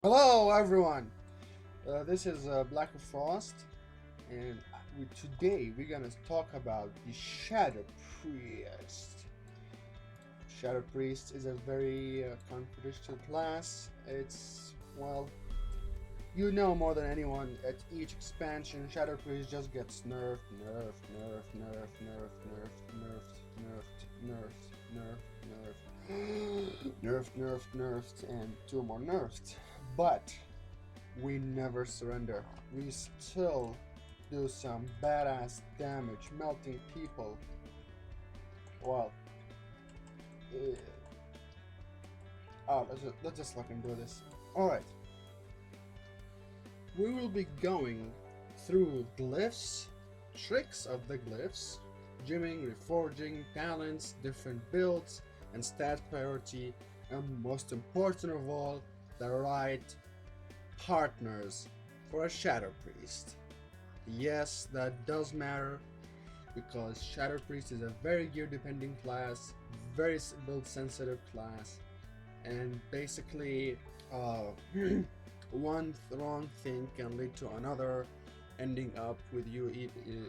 Hello everyone, this is Blacki and today we're gonna talk about the Shadow Priest. Shadow Priest is a very controversial class. You know more than anyone, at each expansion, Shadow Priest just gets nerfed, nerfed, and two more nerfed. But we never surrender. We still do some badass damage, melting people. Well, uh, let's just fucking do this. All right. We will be going through glyphs, tricks of the glyphs, gymming, reforging, talents, different builds, and stat priority, and most important of all, the right partners for a Shadow Priest. Yes, that does matter because Shadow Priest is a very gear dependent class, very build sensitive class, and basically one wrong thing can lead to another, ending up with you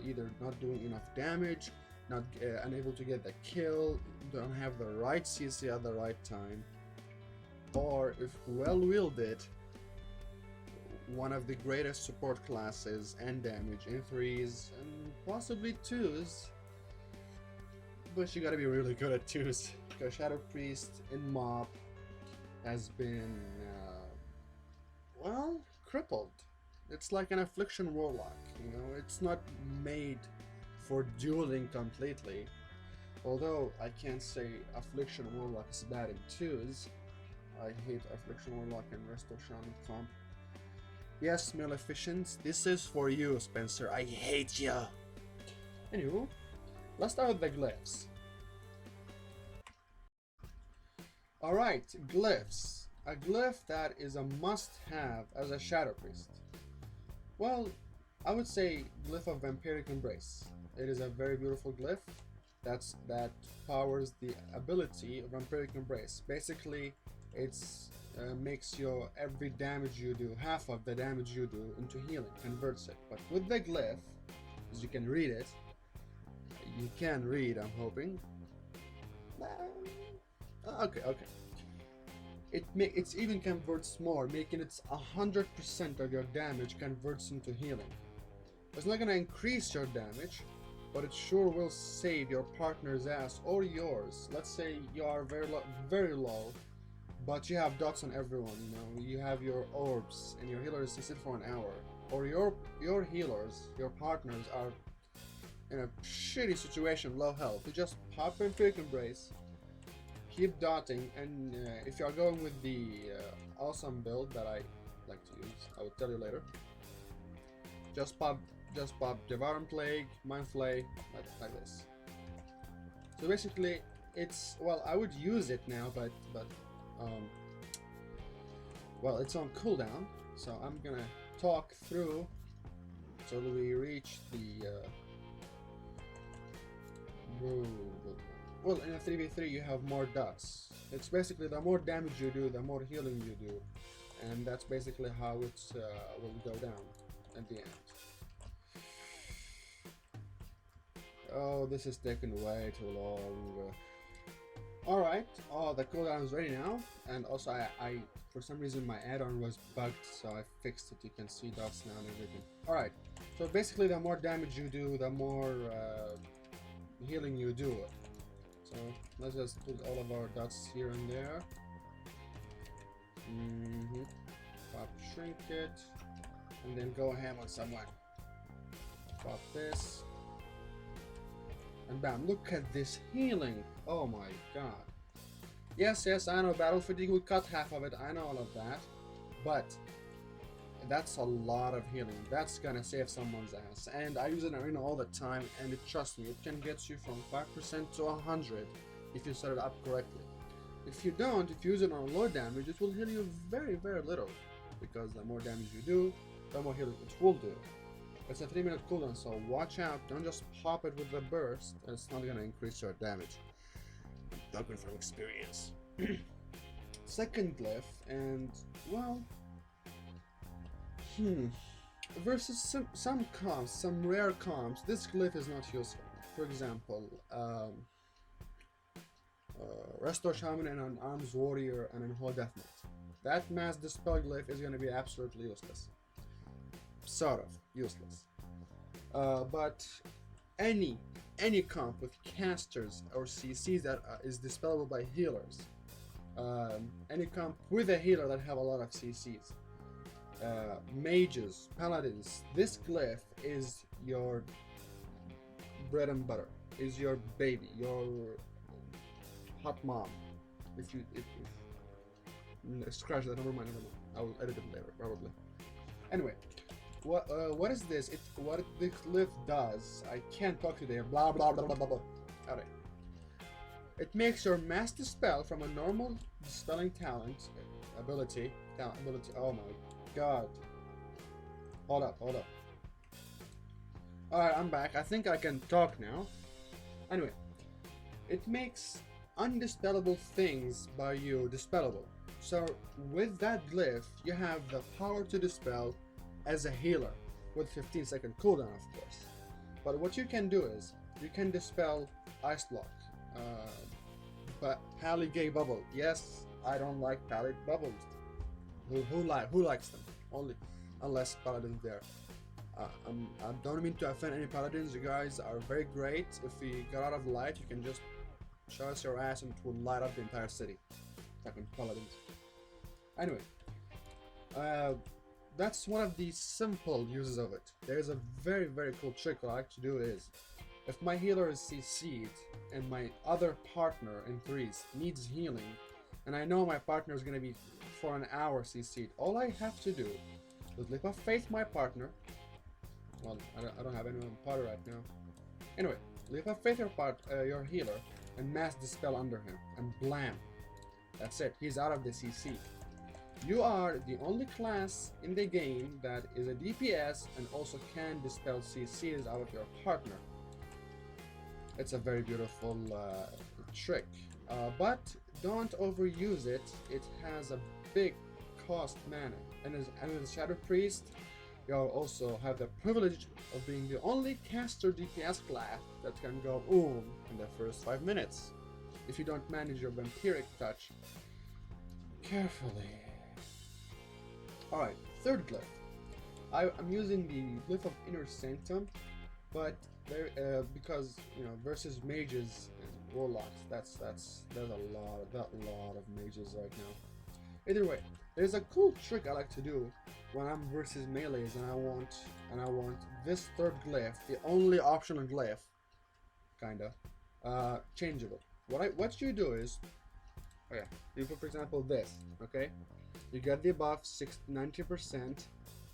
either not doing enough damage, not unable to get the kill, don't have the right CC at the right time, or if well wielded, one of the greatest support classes and damage in 3s and possibly 2s, but you gotta be really good at 2s because Shadow Priest in MoP has been crippled. It's like an Affliction Warlock, it's not made for dueling completely, although I can't say Affliction Warlock is bad in 2s. I hate Affliction Warlock and rest of Shaman comp. Yes, Maleficent, this is for you, Spencer. I hate ya. Anywho, let's start with the glyphs. Alright, glyphs. A glyph that is a must-have as a Shadow Priest. Well, I would say Glyph of Vampiric Embrace. It is a very beautiful glyph that powers the ability of Vampiric Embrace. Basically, it's makes your every damage you do, half of the damage you do, into healing, converts it. But with the glyph, as you can read it, you can read, I'm hoping. Okay. It's even converts more, making it 100% of your damage converts into healing. It's not gonna increase your damage, but it sure will save your partner's ass or yours. Let's say you are very low, but you have dots on everyone, you have your orbs and your healers sit for an hour, or your healers, your partners are in a shitty situation, low health. You just pop in Quick Embrace, keep dotting, and if you are going with the awesome build that I like to use, I will tell you later, just pop Devouring Plague, Mind Flay, like this. So basically, it's, well, I would use it now, but well, it's on cooldown, so I'm gonna talk through till we reach the well, in a 3v3 you have more dots. It's basically the more damage you do, the more healing you do, and that's basically how it will go down at the end. Oh, this is taking way too long. Alright, the cooldown is ready now, and also I for some reason my add-on was bugged, so I fixed it. You can see dots now and everything. Alright, so basically the more damage you do, the more healing you do. So let's just put all of our dots here and there. Pop Trinket, and then go ham on someone. Pop this. And bam, look at this healing. Oh my god. Yes, I know battle fatigue will cut half of it, I know all of that, but that's a lot of healing. That's gonna save someone's ass, and I use it in arena all the time, and trust me, it can get you from 5% to 100 if you set it up correctly. If you don't, if you use it on low damage, it will heal you very little, because the more damage you do, the more healing it will do. It's a 3-minute cooldown, so watch out. Don't just pop it with the burst. It's not gonna increase your damage. I'm talking from experience. Second glyph, and well, Hmm. Versus some comps, some rare comps, this glyph is not useful. For example, Restore Shaman and an Arms Warrior and an Whole Death Knight. That Mass Dispel glyph is going to be absolutely useless. Sort of useless. But any comp with casters or CCs that is dispellable by healers, any comp with a healer that have a lot of CCs, mages, paladins, this glyph is your bread and butter, is your baby, your hot mom. If scratch that, never mind. I'll edit it later probably. Anyway, what is this? What the glyph does? I can't talk today. Blah blah blah blah blah. Alright. It makes your Mass Dispel from a normal dispelling ability. Oh my god. Hold up. Alright, I'm back. I think I can talk now. Anyway, it makes undispellable things by you dispellable. So with that glyph, you have the power to dispel as a healer with 15-second cooldown, of course. But what you can do is you can dispel Ice Block, but Pally Gay Bubble. Yes, I don't like Pally Bubbles. Who likes them? Only unless Paladin's there. I don't mean to offend any Paladins. You guys are very great. If we got out of light, you can just show us your ass and it will light up the entire city. Like in Paladins. Anyway, that's one of the simple uses of it. There's a very cool trick what I like to do is, if my healer is CC'd and my other partner in threes needs healing, and I know my partner is going to be for an hour CC'd, all I have to do is Leap of Faith my partner. Well, I don't have anyone party right now. Anyway, Leap of Faith your healer and Mass Dispel under him, and blam. That's it, he's out of the CC. You are the only class in the game that is a DPS and also can dispel CCs out of your partner. It's a very beautiful trick, but don't overuse it. It has a big cost mana, and as Shadow Priest, you'll also have the privilege of being the only caster DPS class that can go boom in the first 5 minutes, if you don't manage your vampiric touch carefully. Alright, third glyph. I'm using the glyph of Inner Sanctum, but because versus mages and warlocks, there's a lot of mages right now. Either way, there's a cool trick I like to do when I'm versus melees and I want this third glyph, the only optional glyph, kinda, changeable. What you do is, you put, for example, this, okay? You get the buff 90%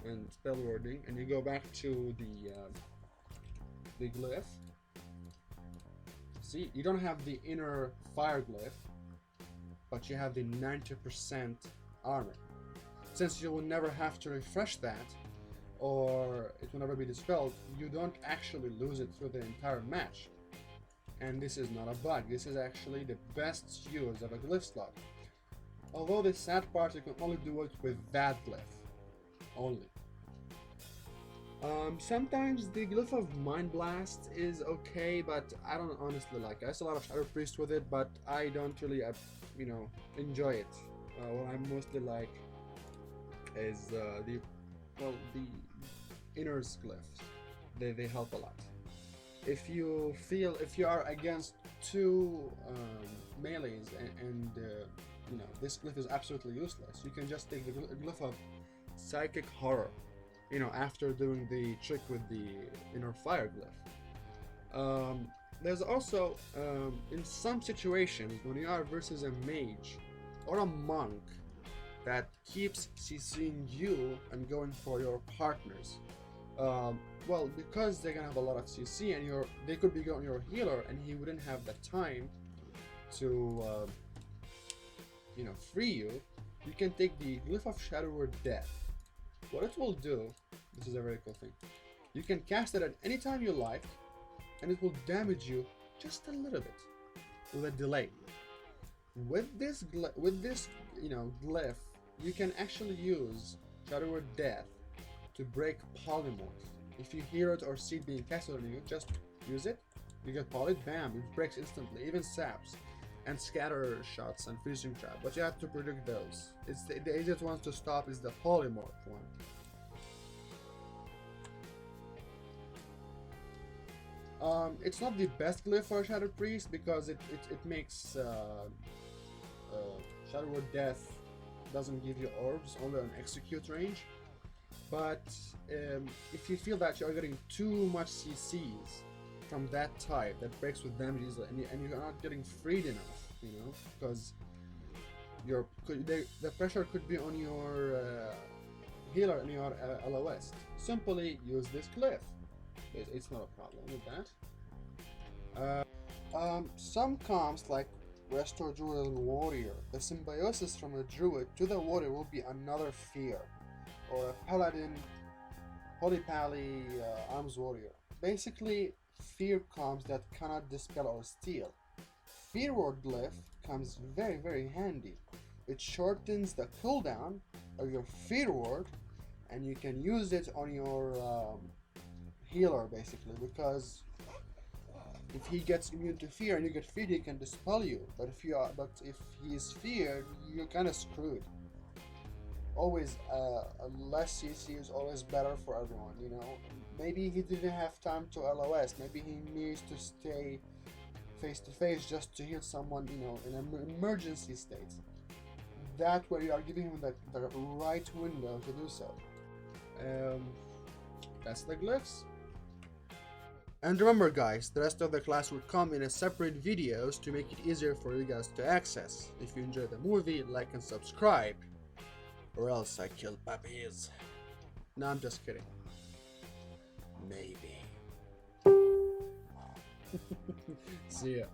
and spell wording, and you go back to the glyph. See, you don't have the inner fire glyph, but you have the 90% armor. Since you will never have to refresh that, or it will never be dispelled, you don't actually lose it through the entire match. And this is not a bug, this is actually the best use of a glyph slot. Although the sad part, you can only do it with that glyph. Only. Sometimes the glyph of Mind Blast is okay, but I don't honestly like it. I saw a lot of Shadow Priest with it, but I don't really, enjoy it. What I mostly like is the inner glyphs. They help a lot. If you are against two melees and this glyph is absolutely useless, you can just take the glyph of Psychic Horror, after doing the trick with the inner fire glyph. There's also, in some situations, when you are versus a mage or a monk that keeps CCing you and going for your partners, well, because they're gonna have a lot of CC and they could be going your healer and he wouldn't have the time to free you, you can take the Glyph of Shadow or Death. What it will do, this is a very cool thing, you can cast it at any time you like, and it will damage you just a little bit with a delay. With this glyph, you can actually use Shadow or Death to break polymorph. If you hear it or see it being casted on you, just use it. You get polyed, bam, it breaks instantly, even saps and scatter shots and freezing trap, but you have to predict those. It's the easiest ones to stop is the polymorph one. It's not the best glyph for a Shadow Priest because it makes Shadow Word Death doesn't give you orbs, only an execute range. But if you feel that you're getting too much CCs from that type that breaks with damage easily, and you're not getting freed enough, you know, because the pressure could be on your healer and your LOS. Simply use this glyph. It's not a problem with that. Some comps like Restore Druid and Warrior, the symbiosis from a Druid to the Warrior will be another fear, or a Paladin, Holy Pally, Arms Warrior. Basically, fear comps that cannot dispel or steal. Fear Ward Glyph comes very, very handy. It shortens the cooldown of your Fear Ward, and you can use it on your healer basically, because if he gets immune to fear and you get feared, he can dispel you. But if he is feared, you're kind of screwed. Always less CC is always better for everyone, you know. Maybe he didn't have time to LOS. Maybe he needs to stay face to face just to heal someone, you know, in an emergency state. That way you are giving him the right window to do so. That's the glyphs. And remember guys, the rest of the class will come in a separate videos to make it easier for you guys to access. If you enjoyed the movie, like and subscribe, or else I kill puppies. No, I'm just kidding. Maybe. See ya.